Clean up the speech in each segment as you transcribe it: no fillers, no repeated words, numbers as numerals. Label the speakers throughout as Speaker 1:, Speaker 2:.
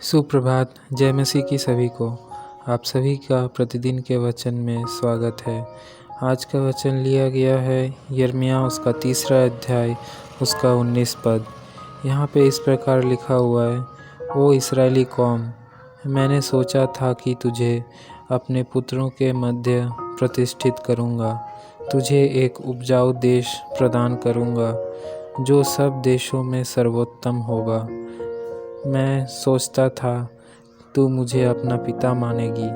Speaker 1: सुप्रभात। जय मसीह की सभी को। आप सभी का प्रतिदिन के वचन में स्वागत है। आज का वचन लिया गया है यिर्मयाह उसका 3 अध्याय उसका 19 पद। यहाँ पे इस प्रकार लिखा हुआ है, ओ इस्राएली कौम, मैंने सोचा था कि तुझे अपने पुत्रों के मध्य प्रतिष्ठित करूँगा, तुझे एक उपजाऊ देश प्रदान करूँगा जो सब देशों में सर्वोत्तम होगा। मैं सोचता था तू मुझे अपना पिता मानेगी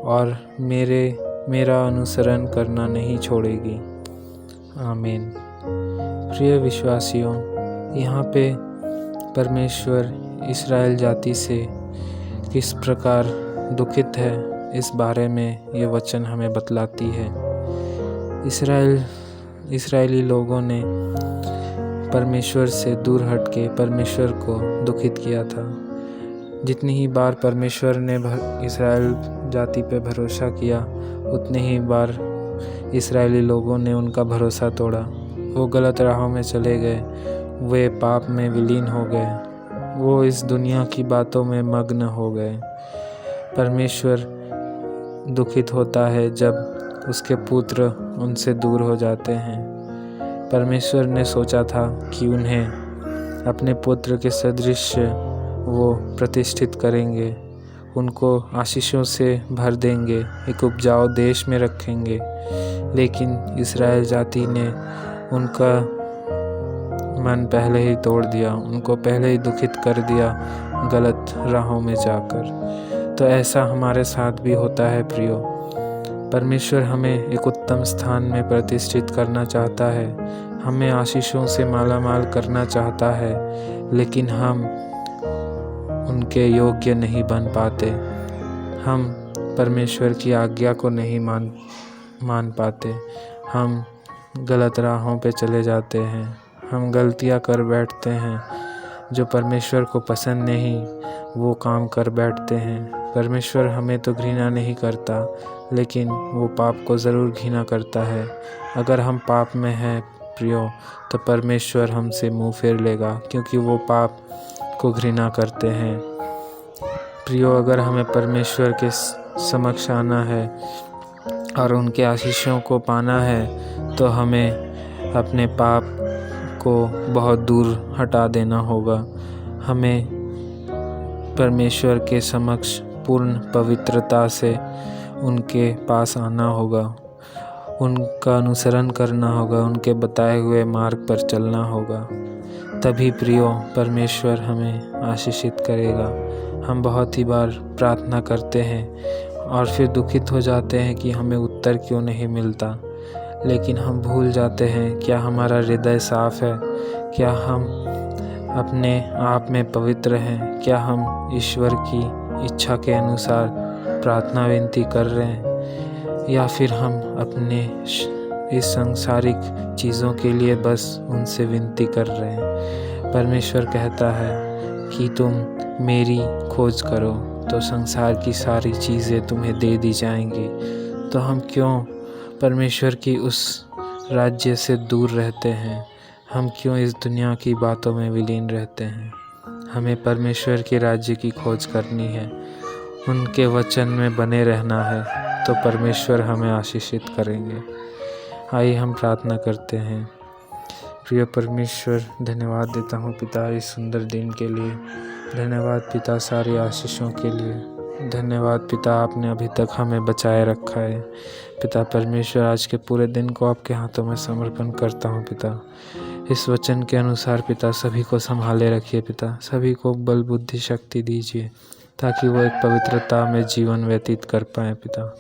Speaker 1: और मेरा अनुसरण करना नहीं छोड़ेगी। आमीन। प्रिय विश्वासियों, यहाँ पे परमेश्वर इस्राएल जाति से किस प्रकार दुखित है, इस बारे में ये वचन हमें बतलाती है। इस्राएली लोगों ने परमेश्वर से दूर हटके परमेश्वर को दुखित किया था। जितनी ही बार परमेश्वर ने इस्राएल जाति पे भरोसा किया, उतनी ही बार इस्राएली लोगों ने उनका भरोसा तोड़ा। वो गलत राहों में चले गए, वे पाप में विलीन हो गए, वो इस दुनिया की बातों में मग्न हो गए। परमेश्वर दुखित होता है जब उसके पुत्र उनसे दूर हो जाते हैं। परमेश्वर ने सोचा था कि उन्हें अपने पुत्र के सदृश वो प्रतिष्ठित करेंगे, उनको आशीषों से भर देंगे, एक उपजाऊ देश में रखेंगे। लेकिन इस्राएल जाति ने उनका मन पहले ही तोड़ दिया, उनको पहले ही दुखित कर दिया गलत राहों में जाकर। तो ऐसा हमारे साथ भी होता है प्रियो। परमेश्वर हमें एक उत्तम स्थान में प्रतिष्ठित करना चाहता है, हमें आशीषों से मालामाल करना चाहता है, लेकिन हम उनके योग्य नहीं बन पाते। हम परमेश्वर की आज्ञा को नहीं मान पाते। हम गलत राहों पे चले जाते हैं, हम गलतियां कर बैठते हैं, जो परमेश्वर को पसंद नहीं वो काम कर बैठते हैं। परमेश्वर हमें तो घृणा नहीं करता, लेकिन वो पाप को ज़रूर घृणा करता है। अगर हम पाप में हैं प्रियो, तो परमेश्वर हमसे मुंह फेर लेगा, क्योंकि वो पाप को घृणा करते हैं। प्रियो, अगर हमें परमेश्वर के समक्ष आना है और उनके आशीषों को पाना है, तो हमें अपने पाप को बहुत दूर हटा देना होगा। हमें परमेश्वर के समक्ष पूर्ण पवित्रता से उनके पास आना होगा, उनका अनुसरण करना होगा, उनके बताए हुए मार्ग पर चलना होगा। तभी प्रियो परमेश्वर हमें आशीषित करेगा। हम बहुत ही बार प्रार्थना करते हैं और फिर दुखित हो जाते हैं कि हमें उत्तर क्यों नहीं मिलता। लेकिन हम भूल जाते हैं, क्या हमारा हृदय साफ है? क्या हम अपने आप में पवित्र हैं? क्या हम ईश्वर की इच्छा के अनुसार प्रार्थना विनती कर रहे हैं, या फिर हम अपने इस सांसारिक चीज़ों के लिए बस उनसे विनती कर रहे हैं? परमेश्वर कहता है कि तुम मेरी खोज करो तो संसार की सारी चीज़ें तुम्हें दे दी जाएंगी। तो हम क्यों परमेश्वर की उस राज्य से दूर रहते हैं? हम क्यों इस दुनिया की बातों में विलीन रहते हैं? हमें परमेश्वर के राज्य की खोज करनी है, उनके वचन में बने रहना है, तो परमेश्वर हमें आशीषित करेंगे। आइए हम प्रार्थना करते हैं। प्रिय परमेश्वर, धन्यवाद देता हूँ पिता इस सुंदर दिन के लिए। धन्यवाद पिता सारी आशीषों के लिए। धन्यवाद पिता, आपने अभी तक हमें बचाए रखा है। पिता परमेश्वर, आज के पूरे दिन को आपके हाथों में समर्पण करता हूँ पिता। इस वचन के अनुसार पिता सभी को संभाले रखिए पिता, सभी को बल बुद्धि शक्ति दीजिए, ताकि वो एक पवित्रता में जीवन व्यतीत कर पाएँ पिता।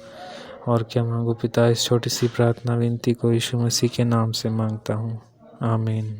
Speaker 1: और क्या मांगू पिता, इस छोटी सी प्रार्थना विनती को यीशु मसीह के नाम से मांगता हूँ। आमीन।